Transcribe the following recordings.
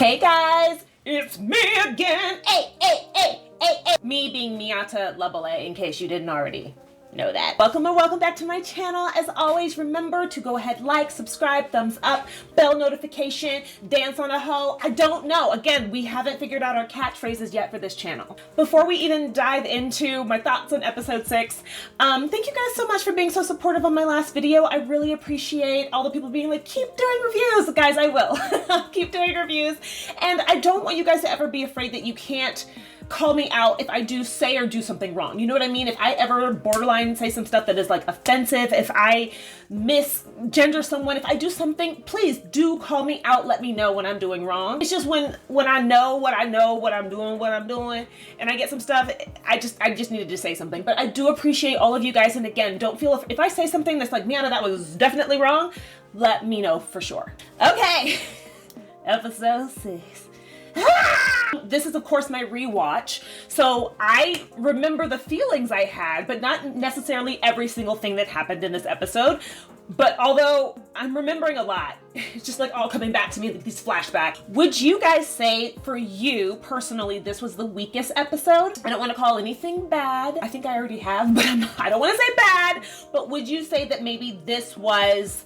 Hey guys, it's me again. Hey. Me being Miata Labale, in case you didn't already know that. Welcome or welcome back to my channel. As always, remember to go ahead, like, subscribe, thumbs up, bell notification, dance on a hoe. I don't know. Again, we haven't figured out our catchphrases yet for this channel. Before we even dive into my thoughts on episode 6, thank you guys so much for being so supportive on my last video. I really appreciate all the people being like, keep doing reviews. Guys, I will. Keep doing reviews. And I don't want you guys to ever be afraid that you can't call me out if I do say or do something wrong. You know what I mean? If I ever borderline say some stuff that is like offensive, if I misgender someone, if I do something, please do call me out. Let me know when I'm doing wrong. It's just when I know what I'm doing, and I get some stuff, I just needed to say something. But I do appreciate all of you guys. And again, don't feel if I say something that's like, Miata, that was definitely wrong, let me know for sure. Okay, episode 6. This is of course my rewatch, so I remember the feelings I had, but not necessarily every single thing that happened in this episode. But although I'm remembering a lot, it's just like all coming back to me, like these flashbacks. Would you guys say for you personally this was the weakest episode? I don't want to call anything bad. I think I already have, but I don't want to say bad. But would you say that maybe this was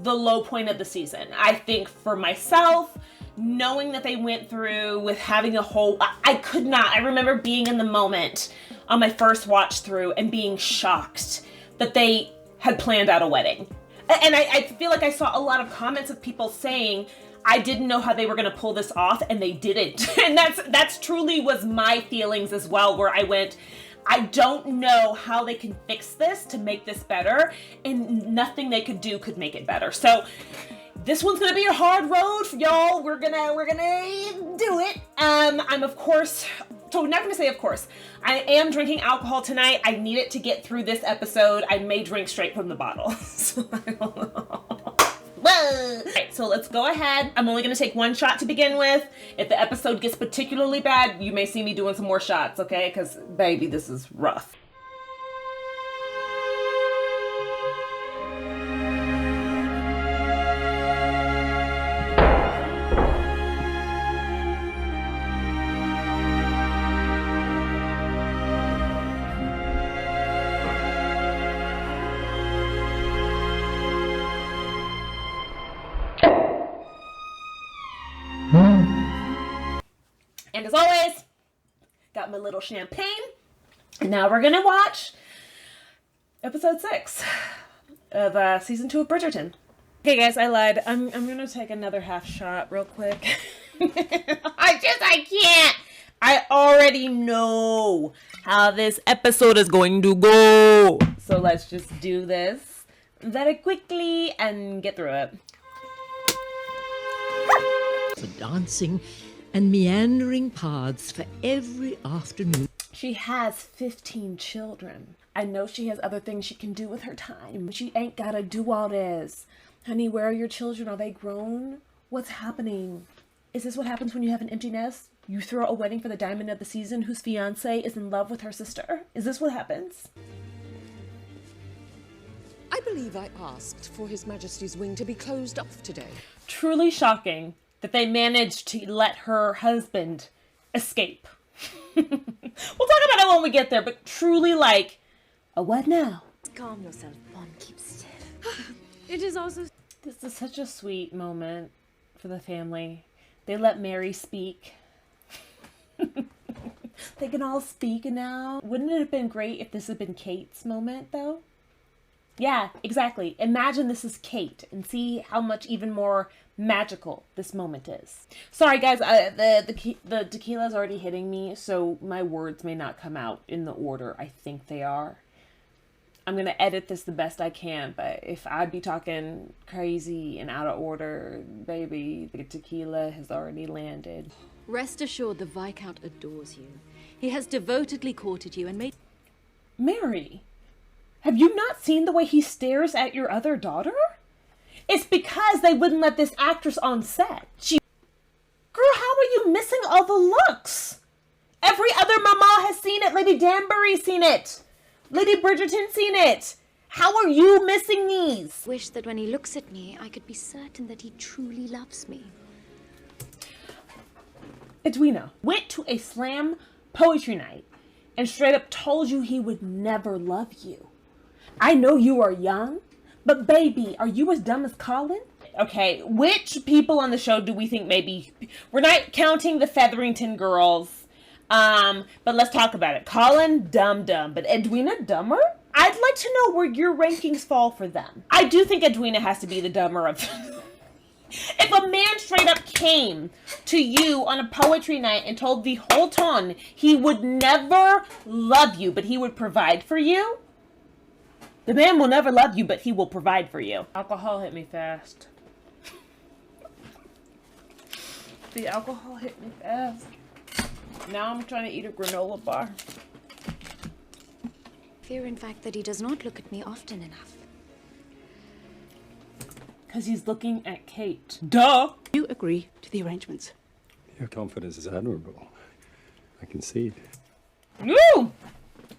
the low point of the season? I think for myself, knowing that they went through with having a whole, I remember being in the moment on my first watch through and being shocked that they had planned out a wedding. And I feel like I saw a lot of comments of people saying, I didn't know how they were going to pull this off, and they didn't. And that's truly was my feelings as well, where I went, I don't know how they can fix this to make this better, and nothing they could do could make it better. So this one's gonna be a hard road for y'all. We're gonna do it. I'm of course, so not gonna say of course. I am drinking alcohol tonight. I need it to get through this episode. I may drink straight from the bottle. So I don't know. Whoa. Alright, so let's go ahead. I'm only gonna take one shot to begin with. If the episode gets particularly bad, you may see me doing some more shots, okay? Because baby, this is rough. And as always, got my little champagne. And now we're gonna watch episode 6 of season 2 of Bridgerton. Okay guys, I lied. I'm gonna take another half shot real quick. I can't. I already know how this episode is going to go. So let's just do this very quickly and get through it. For dancing and meandering paths for every afternoon. She has 15 children. I know she has other things she can do with her time. She ain't gotta do all this. Honey, where are your children? Are they grown? What's happening? Is this what happens when you have an empty nest? You throw a wedding for the diamond of the season whose fiance is in love with her sister? Is this what happens? I believe I asked for His Majesty's wing to be closed off today. Truly shocking that they managed to let her husband escape. We'll talk about it when we get there, but truly like, a what now? Calm yourself, Bond. Keep still. It is also... This is such a sweet moment for the family. They let Mary speak. They can all speak now. Wouldn't it have been great if this had been Kate's moment, though? Yeah, exactly. Imagine this is Kate and see how much even more magical this moment is. Sorry guys, the tequila's already hitting me, so my words may not come out in the order I think they are. I'm gonna edit this the best I can, but if I'd be talking crazy and out of order, baby, the tequila has already landed. Rest assured the Viscount adores you. He has devotedly courted you and made... Mary, have you not seen the way he stares at your other daughter? It's because they wouldn't let this actress on set. Girl, how are you missing all the looks? Every other mama has seen it. Lady Danbury's seen it. Lady Bridgerton's seen it. How are you missing these? Wish that when he looks at me, I could be certain that he truly loves me. Edwina went to a slam poetry night and straight up told you he would never love you. I know you are young, but baby, are you as dumb as Colin? Okay, which people on the show do we think maybe... We're not counting the Featherington girls, but let's talk about it. Colin, dumb, but Edwina, dumber? I'd like to know where your rankings fall for them. I do think Edwina has to be the dumber of... If a man straight up came to you on a poetry night and told the whole ton he would never love you, but he would provide for you, the man will never love you, but he will provide for you. Alcohol hit me fast. The alcohol hit me fast. Now I'm trying to eat a granola bar. Fear, in fact, that he does not look at me often enough. Because he's looking at Kate. Duh! You agree to the arrangements. Your confidence is admirable. I concede. Ooh!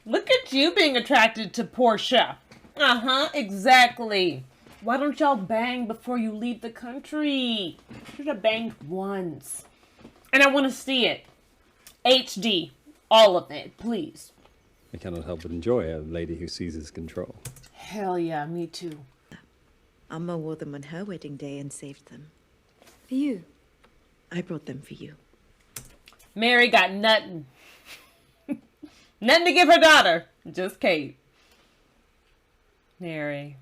Look at you being attracted to Portia. Uh-huh, exactly. Why don't y'all bang before you leave the country? Should have banged once. And I want to see it. HD. All of it, please. I cannot help but enjoy a lady who seizes control. Hell yeah, me too. Amma wore them on her wedding day and saved them. For you? I brought them for you. Mary got nothing. Nothing to give her daughter. Just Kate. Mary,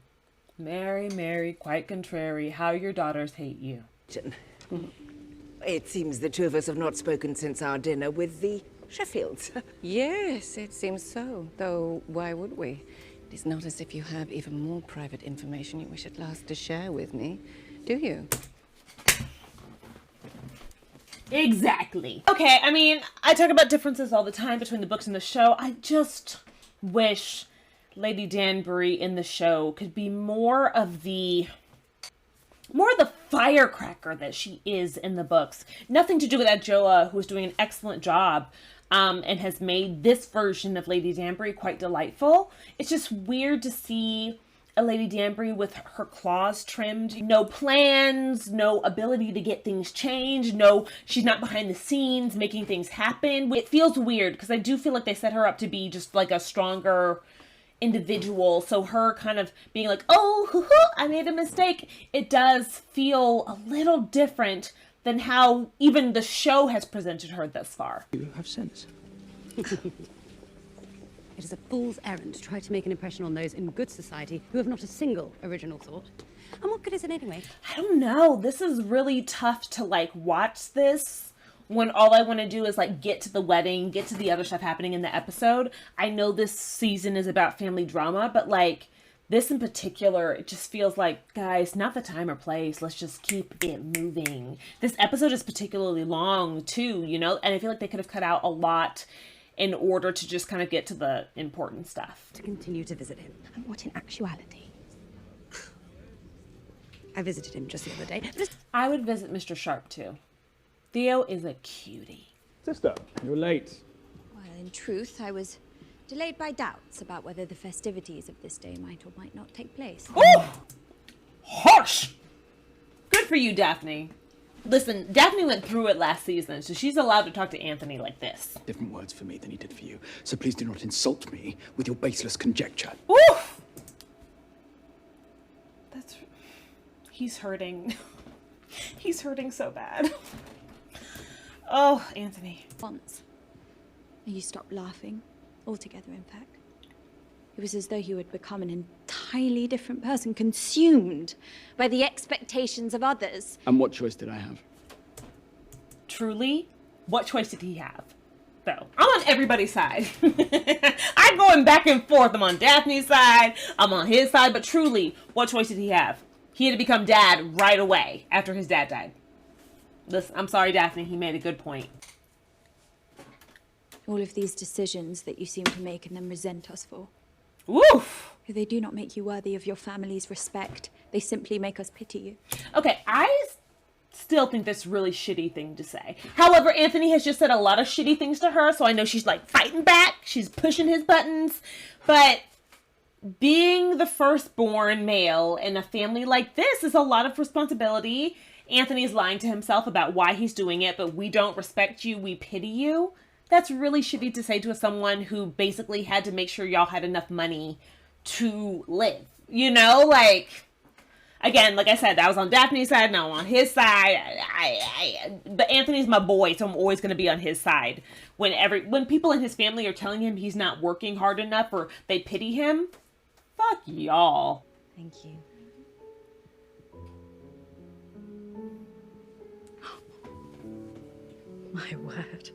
quite contrary. How your daughters hate you. It seems the two of us have not spoken since our dinner with the Sheffields. Yes, it seems so. Though, why would we? It is not as if you have even more private information you wish at last to share with me, do you? Exactly. Okay, I mean, I talk about differences all the time between the books and the show. I just wish Lady Danbury in the show could be more of the firecracker that she is in the books. Nothing to do with Adjoa, who is doing an excellent job and has made this version of Lady Danbury quite delightful. It's just weird to see a Lady Danbury with her claws trimmed. No plans, no ability to get things changed. No, she's not behind the scenes making things happen. It feels weird because I do feel like they set her up to be just like a stronger individual. So her kind of being like, oh, hoo-hoo, I made a mistake. It does feel a little different than how even the show has presented her thus far. You have sense. It is a fool's errand to try to make an impression on those in good society who have not a single original thought. And what good is it anyway? I don't know. This is really tough to like watch this when all I want to do is like get to the wedding, get to the other stuff happening in the episode. I know this season is about family drama, but like this in particular, it just feels like, guys, not the time or place. Let's just keep it moving. This episode is particularly long too, you know, and I feel like they could have cut out a lot in order to just kind of get to the important stuff. To continue to visit him. And what in actuality? I visited him just the other day. I would visit Mr. Sharp too. Theo is a cutie. Sister, you're late. Well, in truth, I was delayed by doubts about whether the festivities of this day might or might not take place. Oh! Harsh! Good for you, Daphne. Listen, Daphne went through it last season, so she's allowed to talk to Anthony like this. Different words for me than he did for you, so please do not insult me with your baseless conjecture. Oof! That's... He's hurting. He's hurting so bad. Oh, Anthony. Once. And you stopped laughing. Altogether, in fact. It was as though you had become an entirely different person, consumed by the expectations of others. And what choice did I have? Truly, what choice did he have? Though, I'm on everybody's side. I'm going back and forth. I'm on Daphne's side. I'm on his side. But truly, what choice did he have? He had to become dad right away after his dad died. Listen, I'm sorry, Daphne. He made a good point. All of these decisions that you seem to make and then resent us for. Woof! They do not make you worthy of your family's respect. They simply make us pity you. Okay, I still think that's a really shitty thing to say. However, Anthony has just said a lot of shitty things to her, so I know she's like fighting back. She's pushing his buttons. But being the firstborn male in a family like this is a lot of responsibility. Anthony's lying to himself about why he's doing it, but we don't respect you, we pity you. That's really shitty to say to someone who basically had to make sure y'all had enough money to live. You know, like, again, like I said, I was on Daphne's side, now I'm on his side. But Anthony's my boy, so I'm always going to be on his side. When people in his family are telling him he's not working hard enough or they pity him, fuck y'all. Thank you. My word.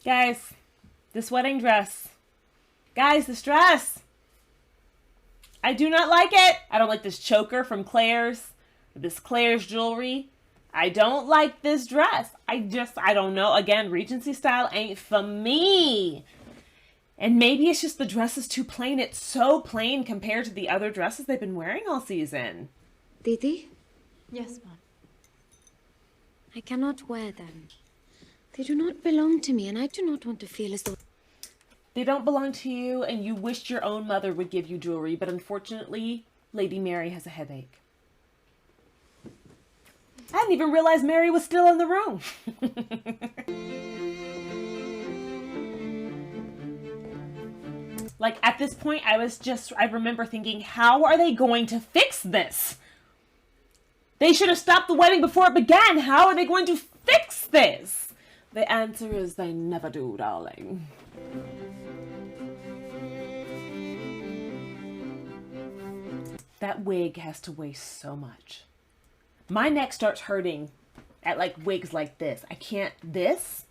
Guys, this wedding dress. Guys, this dress. I do not like it. I don't like this choker from Claire's. This Claire's jewelry. I don't like this dress. I don't know. Again, Regency style ain't for me. And maybe it's just the dress is too plain. It's so plain compared to the other dresses they've been wearing all season. Didi? Yes, Mom. I cannot wear them. They do not belong to me, and I do not want to feel as though... They don't belong to you, and you wished your own mother would give you jewelry, but unfortunately, Lady Mary has a headache. I didn't even realize Mary was still in the room. Like, at this point, I remember thinking, how are they going to fix this? They should have stopped the wedding before it began. How are they going to fix this? The answer is they never do, darling. That wig has to weigh so much. My neck starts hurting at like wigs like this. I can't, this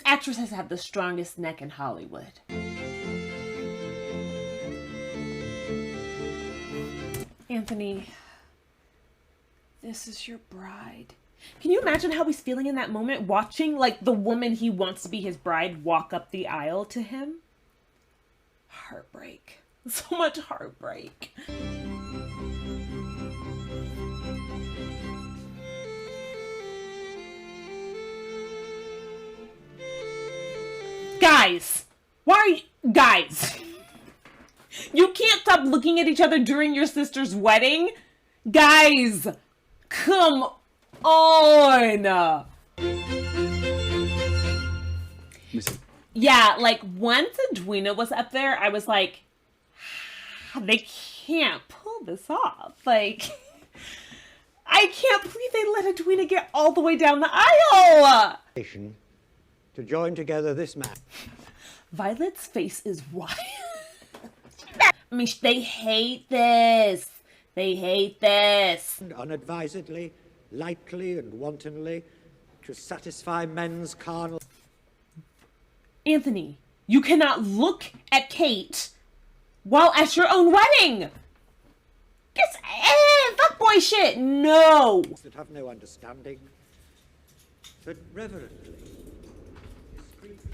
actress has to have the strongest neck in Hollywood. Anthony, this is your bride. Can you imagine how he's feeling in that moment, watching like the woman he wants to be his bride walk up the aisle to him? Heartbreak. So much heartbreak. Guys, why are you... Guys, you can't stop looking at each other during your sister's wedding. Guys, come on. Missy. Yeah, like once Edwina was up there, I was like, they can't pull this off. Like, I can't believe they let Edwina get all the way down the aisle. To join together this man. Violet's face is wild. I mean, they hate this. They hate this. Unadvisedly, lightly and wantonly, to satisfy men's carnal... Anthony, you cannot look at Kate while at your own wedding. It's fuckboy shit. No. That have no understanding, but reverently, discreetly.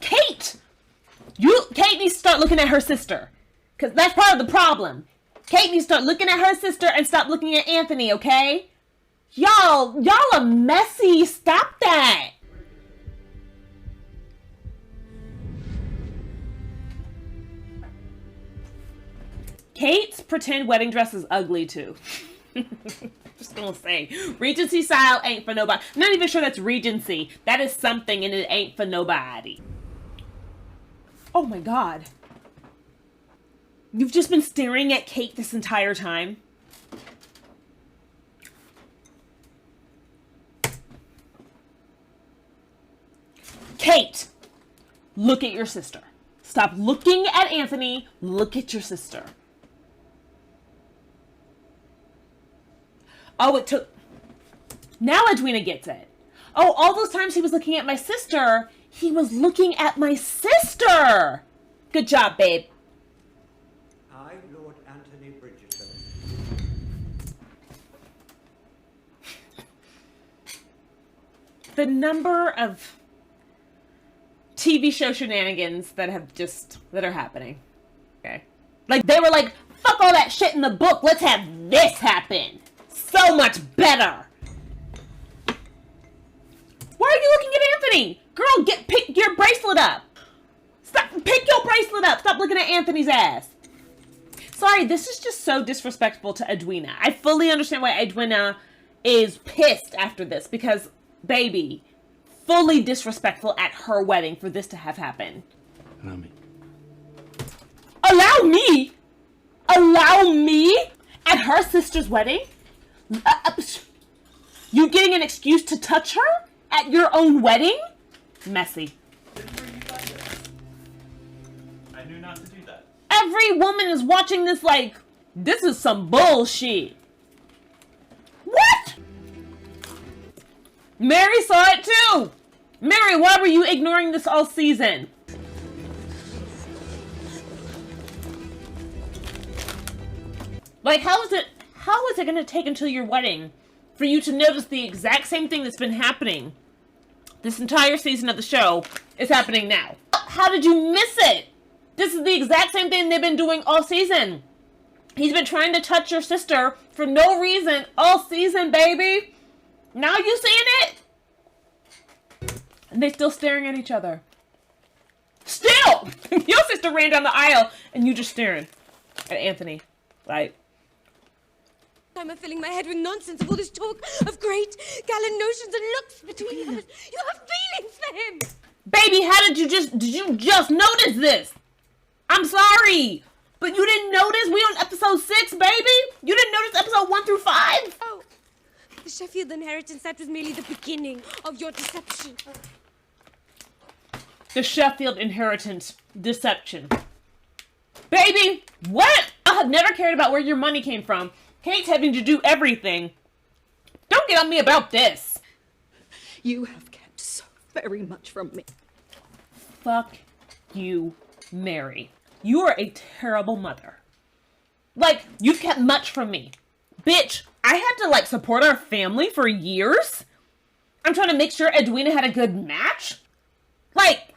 Kate! Kate needs to start looking at her sister. Because that's part of the problem. Kate needs to start looking at her sister and stop looking at Anthony, okay? Y'all are messy. Stop that. Kate's pretend wedding dress is ugly too. Just gonna say, Regency style ain't for nobody. I'm not even sure that's Regency. That is something and it ain't for nobody. Oh my God. You've just been staring at Kate this entire time. Kate, look at your sister. Stop looking at Anthony. Look at your sister. Oh, it took... Now Edwina gets it. Oh, all those times he was looking at my sister, he was looking at my sister. Good job, babe. I, Lord Anthony Bridgerton. The number of TV show shenanigans that are happening. Okay. Like, they were like, fuck all that shit in the book. Let's have this happen. So much better. Why are you looking at Anthony? Girl, pick your bracelet up. Pick your bracelet up. Stop looking at Anthony's ass. Sorry, this is just so disrespectful to Edwina. I fully understand why Edwina is pissed after this, because, baby, fully disrespectful at her wedding for this to have happened. Allow me. Allow me? Allow me? At her sister's wedding? You getting an excuse to touch her? At your own wedding? Messy. I knew not to do that. Every woman is watching this like, this is some bullshit. What? Mary saw it too. Mary, why were you ignoring this all season? Like, how is it going to take until your wedding for you to notice the exact same thing that's been happening this entire season of the show is happening now? How did you miss it? This is the exact same thing they've been doing all season. He's been trying to touch your sister for no reason all season, baby. Now you seeing it? And they still staring at each other. Still! Your sister ran down the aisle and you just staring at Anthony. Like, I'm filling my head with nonsense of all this talk of great gallant notions and looks between us. You have feelings for him. Baby, how did you just notice this? I'm sorry, but you didn't notice? We on episode 6, baby? You didn't notice episode 1 through 5? Oh, the Sheffield inheritance, that was merely the beginning of your deception. The Sheffield inheritance deception. Baby, what? I have never cared about where your money came from. Kate's having to do everything. Don't get on me about this. You have kept so very much from me. Fuck you, Mary. You are a terrible mother. Like, you've kept much from me. Bitch, I had to, like, support our family for years. I'm trying to make sure Edwina had a good match. Like,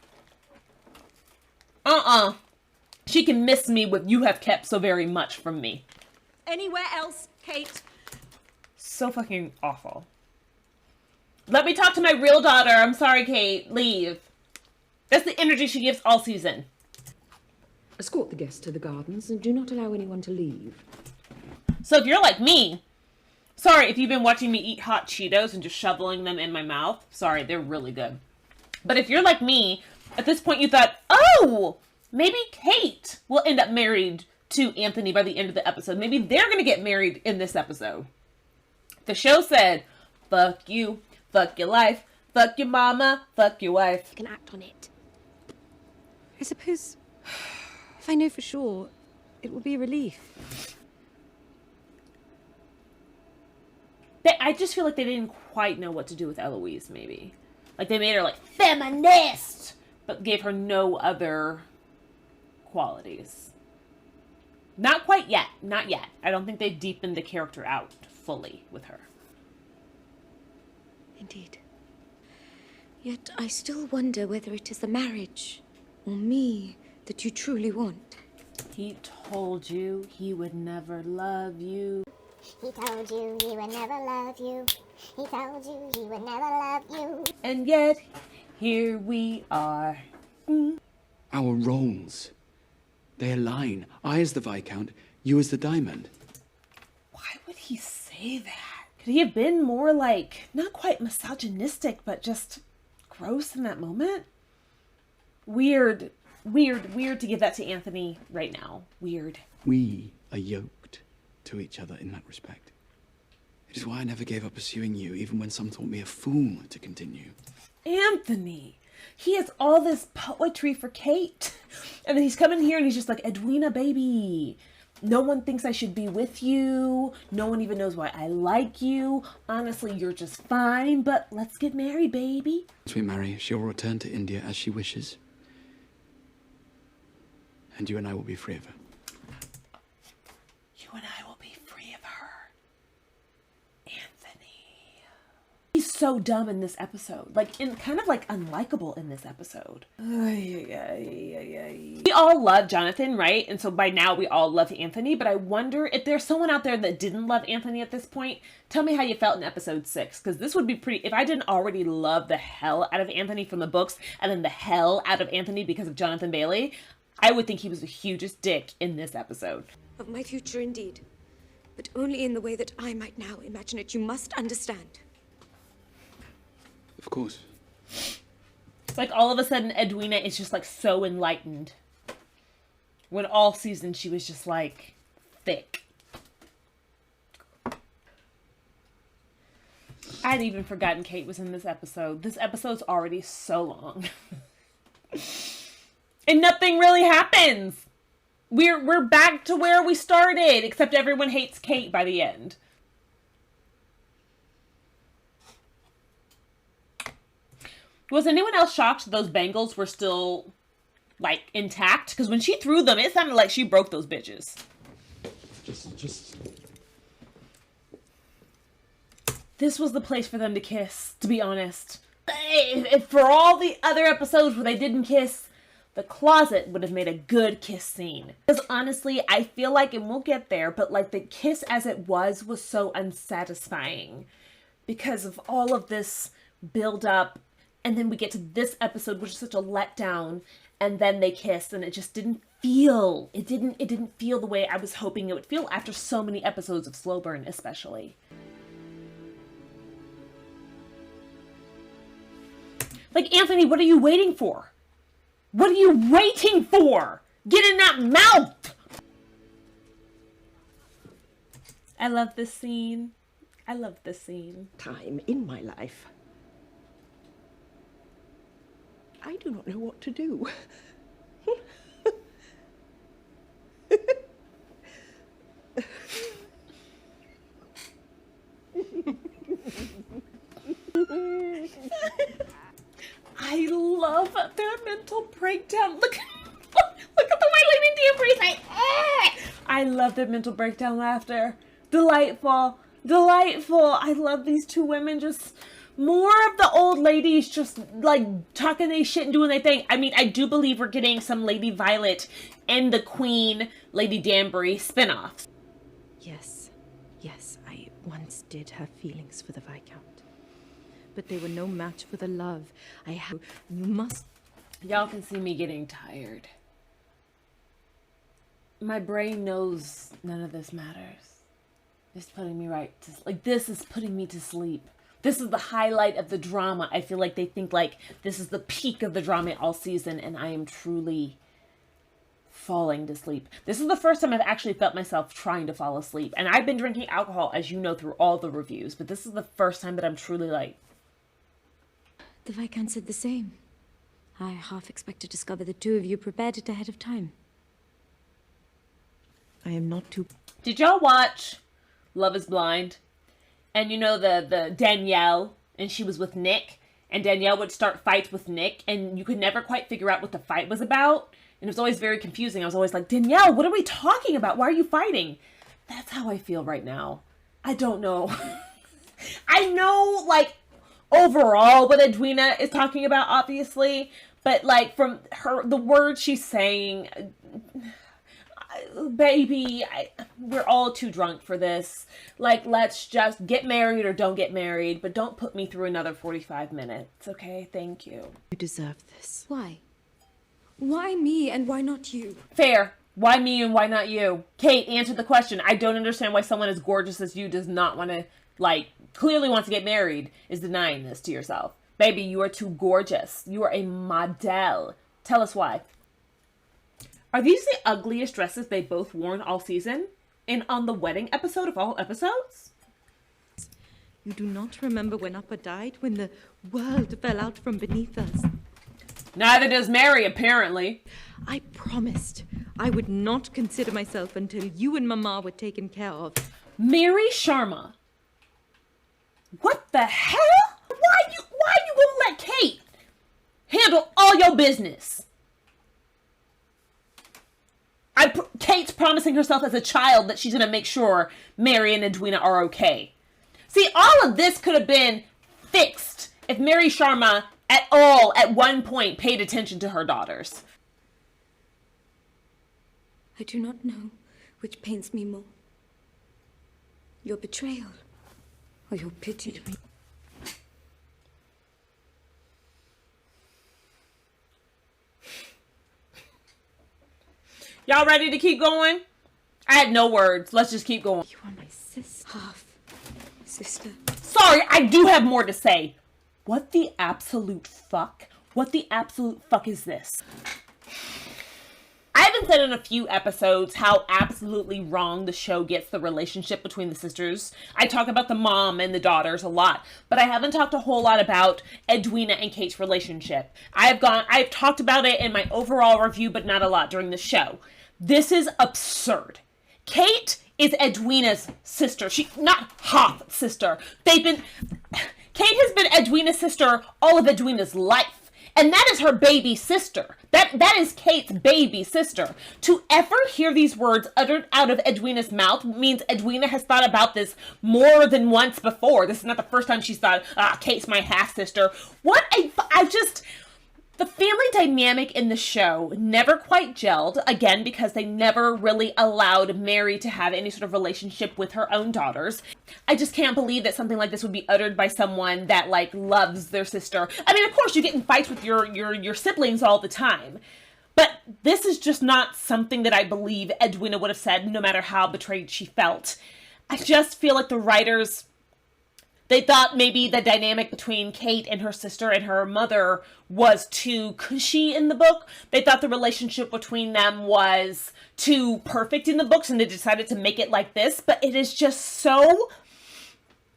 She can miss me with you have kept so very much from me. Anywhere else, Kate? So fucking awful. Let me talk to my real daughter. I'm sorry, Kate. Leave. That's the energy she gives all season. Escort the guests to the gardens and do not allow anyone to leave. So if you're like me, sorry if you've been watching me eat hot Cheetos and just shoveling them in my mouth. Sorry, they're really good. But if you're like me, at this point you thought, oh, maybe Kate will end up married to Anthony by the end of the episode. Maybe they're going to get married in this episode. The show said, fuck you, fuck your life, fuck your mama, fuck your wife. You can act on it. I suppose, if I know for sure, it will be a relief. I just feel like they didn't quite know what to do with Eloise, maybe. Like, they made her, like, feminist, but gave her no other qualities. Not quite yet. Not yet. I don't think they deepened the character out fully with her. Indeed. Yet I still wonder whether it is the marriage or me that you truly want. He told you he would never love you. He told you he would never love you. He told you he would never love you. And yet, here we are. Our roles. They align. I as the Viscount, you as the Diamond. Why would he say that? Could he have been more like, not quite misogynistic, but just gross in that moment? Weird to give that to Anthony right now. Weird. We are yoked to each other in that respect. It is why I never gave up pursuing you, even when some thought me a fool to continue. Anthony! He has all this poetry for Kate. And then he's coming here and he's just like, Edwina, baby. No one thinks I should be with you. No one even knows why I like you. Honestly, you're just fine, but let's get married, baby. Once we marry, she'll return to India as she wishes. And you and I will be free of her. You and I will be free of her. Anthony. He's so dumb in this episode. Like, kind of like unlikable in this episode. We all love Jonathan, right? And so by now we all love Anthony, but I wonder if there's someone out there that didn't love Anthony at this point. Tell me how you felt in episode 6, because this would be pretty, if I didn't already love the hell out of Anthony from the books, and then the hell out of Anthony because of Jonathan Bailey, I would think he was the hugest dick in this episode. of my future indeed. But only in the way that I might now imagine it. You must understand. Of course. It's like all of a sudden Edwina is just like so enlightened. When all season she was just like thick. I'd even forgotten Kate was in this episode. This episode's already so long. And nothing really happens. We're back to where we started, except everyone hates Kate by the end. Was anyone else shocked those bangles were still, like, intact? Because when she threw them, it sounded like she broke those bitches. Just... This was the place for them to kiss, to be honest. If for all the other episodes where they didn't kiss, the closet would have made a good kiss scene. Because honestly, I feel like, and we'll get there, but like the kiss as it was so unsatisfying. Because of all of this build up, and then we get to this episode, which is such a letdown, and then they kiss, and it just didn't feel, it didn't feel the way I was hoping it would feel after so many episodes of Slow Burn, especially. Like, Anthony, what are you waiting for? What are you waiting for? Get in that mouth! I love this scene. I love this scene. Time in my life. I do not know what to do. I love their mental breakdown. Look at the way Lady Danbury's like, I love their mental breakdown laughter. Delightful. Delightful. I love these two women just... More of the old ladies just, like, talking their shit and doing their thing. I mean, I do believe we're getting some Lady Violet and the Queen, Lady Danbury spinoffs. Yes, yes, I once did have feelings for the Viscount. But they were no match for the love I have. You must... Y'all can see me getting tired. My brain knows none of this matters. It's putting me right to... Like, this is putting me to sleep. This is the highlight of the drama. I feel like they think like this is the peak of the drama all season, and I am truly falling to sleep. This is the first time I've actually felt myself trying to fall asleep. And I've been drinking alcohol, as you know, through all the reviews, but this is the first time that I'm truly like... The Viscount said the same. I half expect to discover the two of you prepared it ahead of time. I am not too... Did y'all watch Love is Blind? And you know the Danielle, and she was with Nick, and Danielle would start fights with Nick, and you could never quite figure out what the fight was about, and it was always very confusing. I was always like, Danielle, what are we talking about? Why are you fighting? That's how I feel right now. I don't know. I know, like, overall what Edwina is talking about, obviously, but, like, from her, the words she's saying... Baby, we're all too drunk for this. Like, let's just get married or don't get married, but don't put me through another 45 minutes, okay? Thank you. You deserve this. Why? Why me and why not you? Fair. Why me and why not you? Kate, answer the question. I don't understand why someone as gorgeous as you does not want to, like, clearly wants to get married, is denying this to yourself. Baby, you are too gorgeous. You are a model. Tell us why. Are these the ugliest dresses they've both worn all season? And on the wedding episode of all episodes? You do not remember when Upper died, when the world fell out from beneath us? Neither does Mary, apparently. I promised I would not consider myself until you and Mama were taken care of. Mary Sharma. What the hell? Why you gonna let Kate handle all your business? Kate's promising herself as a child that she's going to make sure Mary and Edwina are okay. See, all of this could have been fixed if Mary Sharma at all, at one point, paid attention to her daughters. I do not know which pains me more. Your betrayal or your pity. Y'all ready to keep going? I had no words. Let's just keep going. You are my sister. Half sister. Sorry, I do have more to say. What the absolute fuck? What the absolute fuck is this? I haven't said in a few episodes how absolutely wrong the show gets the relationship between the sisters. I talk about the mom and the daughters a lot, but I haven't talked a whole lot about Edwina and Kate's relationship. I've talked about it in my overall review, but not a lot during the show. This is absurd. Kate is Edwina's sister. She's not half sister. Kate has been Edwina's sister all of Edwina's life. And that is her baby sister. That is Kate's baby sister. To ever hear these words uttered out of Edwina's mouth means Edwina has thought about this more than once before. This is not the first time she's thought, Kate's my half-sister. The family dynamic in the show never quite gelled, again, because they never really allowed Mary to have any sort of relationship with her own daughters. I just can't believe that something like this would be uttered by someone that, like, loves their sister. I mean, of course, you get in fights with your siblings all the time. But this is just not something that I believe Edwina would have said, no matter how betrayed she felt. I just feel like the writers... They thought maybe the dynamic between Kate and her sister and her mother was too cushy in the book. They thought the relationship between them was too perfect in the books, and they decided to make it like this. But it is just so...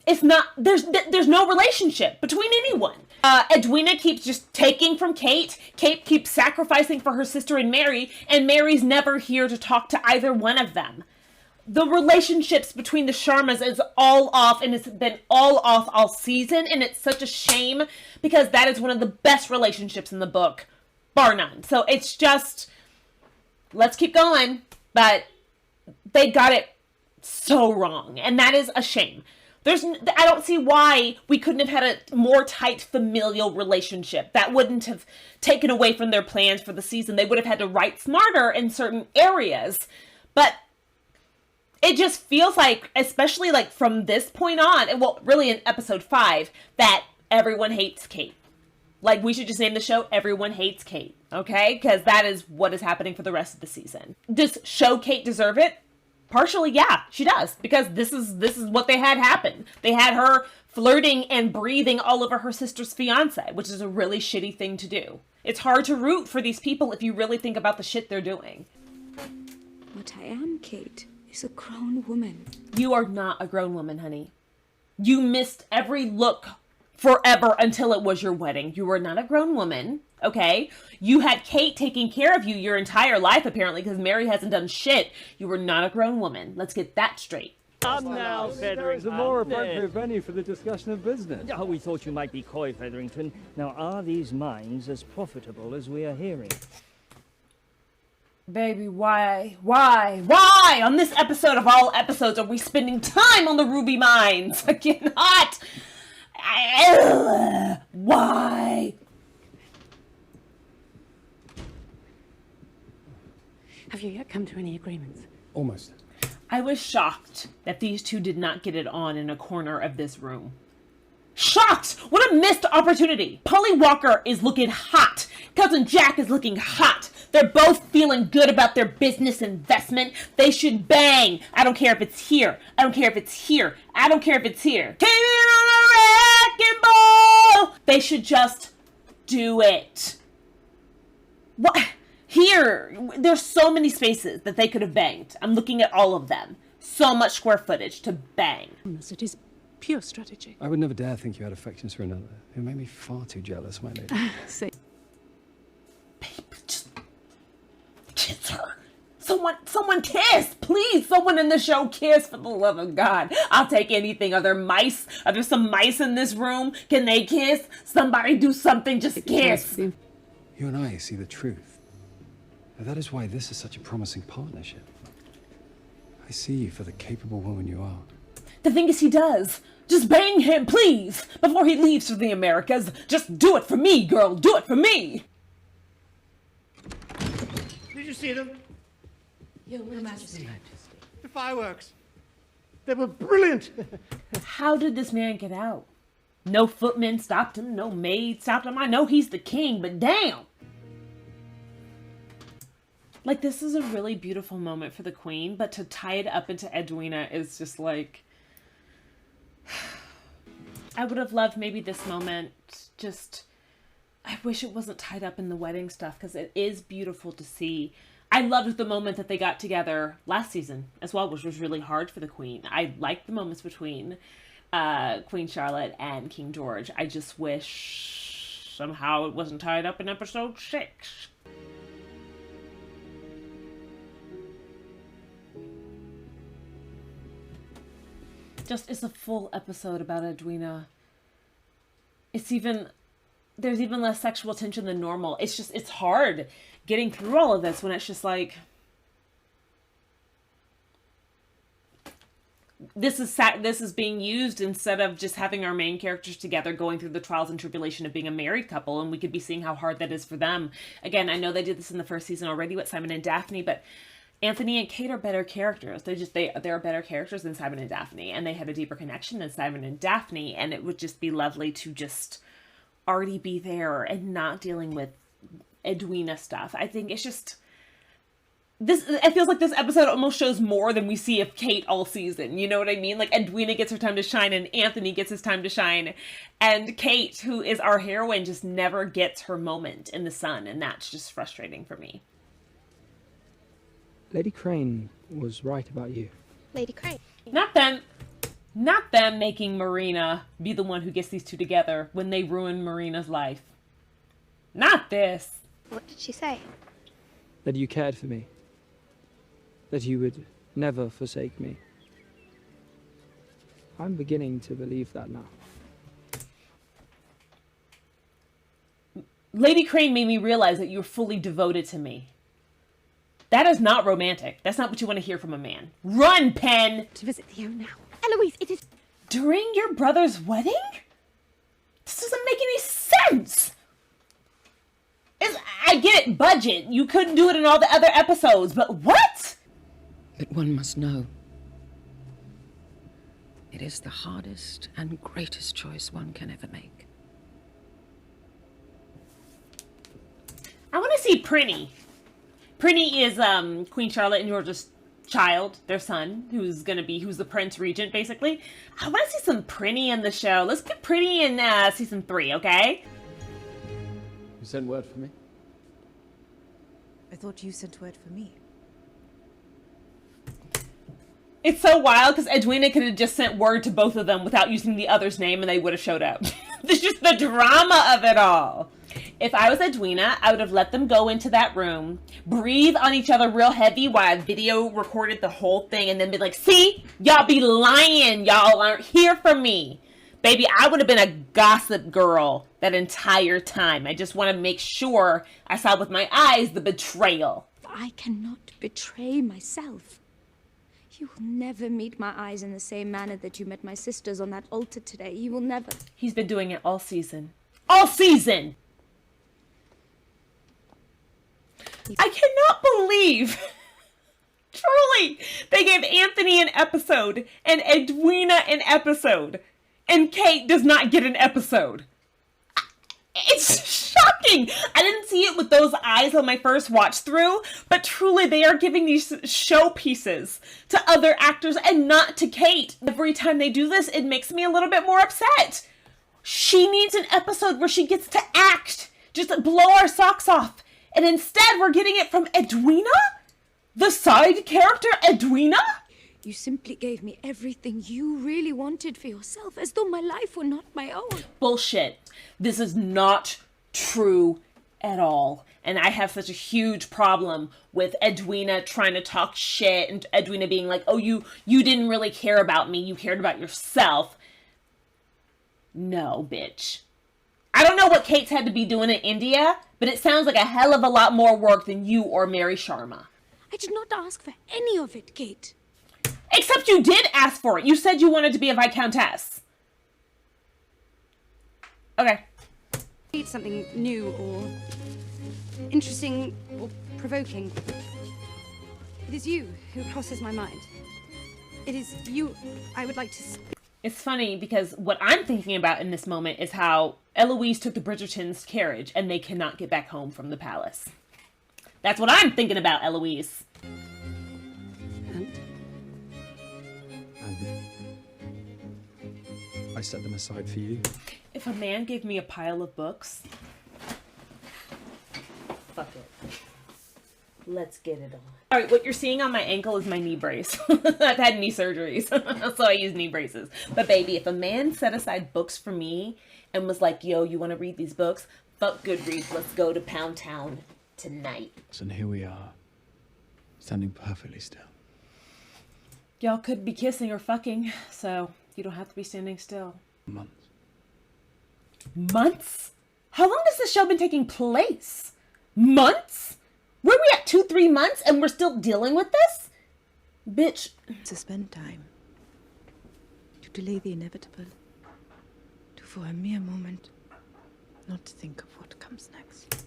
It's not... There's no relationship between anyone. Edwina keeps just taking from Kate. Kate keeps sacrificing for her sister and Mary's never here to talk to either one of them. The relationships between the Sharmas is all off, and it's been all off all season, and it's such a shame because that is one of the best relationships in the book, bar none. So it's just, let's keep going, but they got it so wrong, and that is a shame. I don't see why we couldn't have had a more tight familial relationship. That wouldn't have taken away from their plans for the season. They would have had to write smarter in certain areas, but it just feels like, especially like from this point on, well, really in episode 5, that everyone hates Kate. Like, we should just name the show Everyone Hates Kate, okay? Because that is what is happening for the rest of the season. Does Show Kate deserve it? Partially, yeah, she does. Because this is what they had happen. They had her flirting and breathing all over her sister's fiance, which is a really shitty thing to do. It's hard to root for these people if you really think about the shit they're doing. What I am, Kate, is a grown woman. You are not a grown woman, honey. You missed every look forever until it was your wedding. You were not a grown woman, okay? You had Kate taking care of you your entire life, apparently, because Mary hasn't done shit. You were not a grown woman. Let's get that straight. Now, There is a more appropriate venue for the discussion of business. Oh, we thought you might be coy, Featherington. Now, are these mines as profitable as we are hearing? Baby, why on this episode of all episodes are we spending time on the ruby mines? I cannot. Why? Have you yet come to any agreements? Almost. I was shocked that these two did not get it on in a corner of this room. Shocked! What a missed opportunity! Polly Walker is looking hot. Cousin Jack is looking hot. They're both feeling good about their business investment. They should bang. I don't care if it's here. I don't care if it's here. I don't care if it's here. Came in on a wrecking ball! They should just do it. What? Here, there's so many spaces that they could have banged. I'm looking at all of them. So much square footage to bang. It is pure strategy. I would never dare think you had affections for another. It made me far too jealous, my lady. Say, Just kiss her. Someone kiss, please. Someone in the show kiss, for the love of God. I'll take anything. Are there mice? Are there some mice in this room? Can they kiss? Somebody do something. Just kiss. You and I see the truth. And that is why this is such a promising partnership. I see you for the capable woman you are. The thing is, he does. Just bang him, please, before he leaves for the Americas. Just do it for me, girl. Do it for me. Did you see them? Your Majesty. The fireworks. They were brilliant. How did this man get out? No footmen stopped him. No maid stopped him. I know he's the king, but damn. Like, this is a really beautiful moment for the queen, but to tie it up into Edwina is just like... I would have loved maybe this moment, just... I wish it wasn't tied up in the wedding stuff, because it is beautiful to see. I loved the moment that they got together last season as well, which was really hard for the queen. I liked the moments between Queen Charlotte and King George. I just wish somehow it wasn't tied up in episode 6. Just, it's a full episode about Edwina. It's even, there's even less sexual tension than normal. It's just, it's hard getting through all of this when it's just like, this is being used instead of just having our main characters together going through the trials and tribulation of being a married couple, and we could be seeing how hard that is for them. Again, I know they did this in the first season already with Simon and Daphne, but Anthony and Kate are better characters. They're better characters than Simon and Daphne, and they have a deeper connection than Simon and Daphne, and it would just be lovely to just already be there and not dealing with Edwina stuff. I think it's just... it feels like this episode almost shows more than we see of Kate all season. You know what I mean? Like, Edwina gets her time to shine and Anthony gets his time to shine. And Kate, who is our heroine, just never gets her moment in the sun. And that's just frustrating for me. Lady Crane was right about you. Lady Crane. Not them making Marina be the one who gets these two together when they ruin Marina's life. Not this. What did she say? That you cared for me. That you would never forsake me. I'm beginning to believe that now. Lady Crane made me realize that you're fully devoted to me. That is not romantic. That's not what you want to hear from a man. Run, Pen! To visit Theo now. Eloise, it is... During your brother's wedding? This doesn't make any sense! I get it, budget. You couldn't do it in all the other episodes, but what? But one must know. It is the hardest and greatest choice one can ever make. I want to see Prinny. Prinny is Queen Charlotte and George's child, their son, who's the Prince Regent, basically. I want to see some Prinny in the show. Let's get Prinny in season 3, okay? You sent word for me? I thought you sent word for me. It's so wild because Edwina could have just sent word to both of them without using the other's name and they would have showed up. There's just the drama of it all. If I was Edwina, I would have let them go into that room, breathe on each other real heavy while I video recorded the whole thing, and then be like, see? Y'all be lying. Y'all aren't here for me. Baby, I would have been a gossip girl that entire time. I just want to make sure I saw with my eyes the betrayal. I cannot betray myself. You will never meet my eyes in the same manner that you met my sisters on that altar today. You will never. He's been doing it all season. All season! I cannot believe, truly, they gave Anthony an episode and Edwina an episode, and Kate does not get an episode. It's shocking. I didn't see it with those eyes on my first watch through, but truly they are giving these show pieces to other actors and not to Kate. Every time they do this, it makes me a little bit more upset. She needs an episode where she gets to act, just blow our socks off. And instead we're getting it from Edwina? The side character Edwina? You simply gave me everything you really wanted for yourself, as though my life were not my own. Bullshit. This is not true at all. And I have such a huge problem with Edwina trying to talk shit and Edwina being like, oh, you didn't really care about me. You cared about yourself. No, bitch. I don't know what Kate's had to be doing in India, but it sounds like a hell of a lot more work than you or Mary Sharma. I did not ask for any of it, Kate. Except you did ask for it. You said you wanted to be a Viscountess. Okay. Need something new or interesting or provoking. It is you who crosses my mind. It is you I would like to speak. It's funny because what I'm thinking about in this moment is how Eloise took the Bridgerton's carriage and they cannot get back home from the palace. That's what I'm thinking about, Eloise. I set them aside for you. If a man gave me a pile of books, fuck it. Let's get it on. All right, what you're seeing on my ankle is my knee brace. I've had knee surgeries, so I use knee braces. But baby, if a man set aside books for me and was like, yo, you want to read these books? Fuck Goodreads, let's go to Pound Town tonight. And here we are, standing perfectly still. Y'all could be kissing or fucking, so you don't have to be standing still. Months. Months? How long has this show been taking place? Months? Where are we at 2-3 months and we're still dealing with this? Bitch. Suspend time. To delay the inevitable. To for a mere moment not to think of what comes next.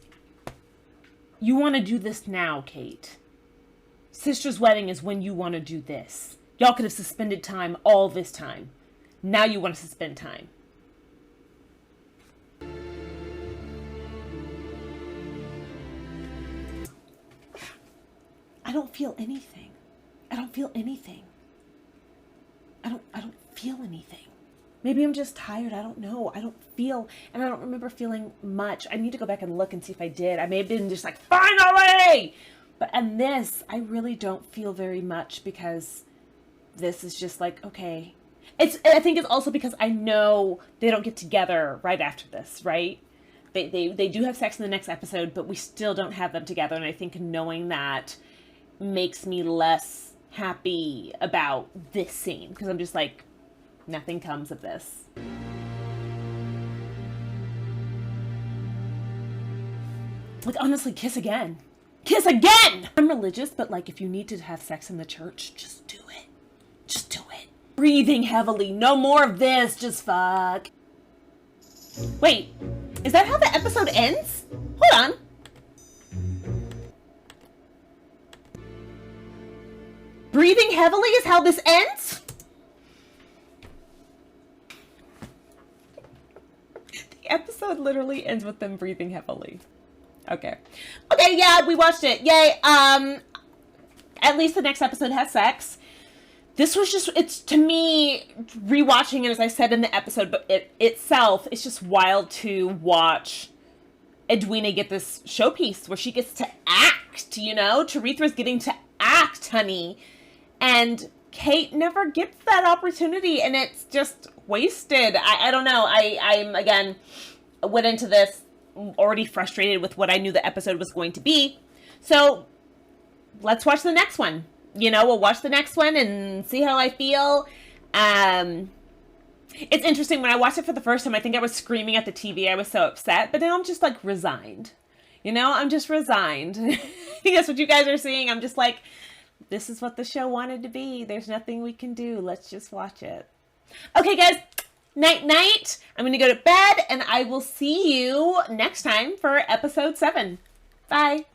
You want to do this now, Kate. Sister's wedding is when you want to do this. Y'all could have suspended time all this time. Now you want to suspend time. I don't feel anything. I don't feel anything. I don't feel anything. Maybe I'm just tired. I don't know. I don't feel, and I don't remember feeling much. I need to go back and look and see if I did. I may have been just like, finally! But on this, I really don't feel very much because this is just like, okay. I think it's also because I know they don't get together right after this, right? They do have sex in the next episode, but we still don't have them together. And I think knowing that makes me less happy about this scene because I'm just like, nothing comes of this. Like, honestly, kiss again. Kiss again! I'm religious, but like, if you need to have sex in the church, just do it. Just do it. Breathing heavily. No more of this. Just fuck. Wait, is that how the episode ends? Hold on. Breathing heavily is how this ends? The episode literally ends with them breathing heavily. Okay. Okay, yeah, we watched it. Yay. At least the next episode has sex. This was just, it's, to me, rewatching it, as I said in the episode, but itself, it's just wild to watch Edwina get this showpiece where she gets to act, you know? Terethra's getting to act, honey. And Kate never gets that opportunity, and it's just wasted. I don't know. I'm, again, went into this already frustrated with what I knew the episode was going to be. So, let's watch the next one. You know, we'll watch the next one and see how I feel. It's interesting, when I watched it for the first time, I think I was screaming at the TV. I was so upset, but now I'm just, like, resigned. You know, I'm just resigned. I think that's what you guys are seeing. I'm just like, this is what the show wanted to be. There's nothing we can do. Let's just watch it. Okay, guys. Night, night. I'm going to go to bed, and I will see you next time for episode 7. Bye.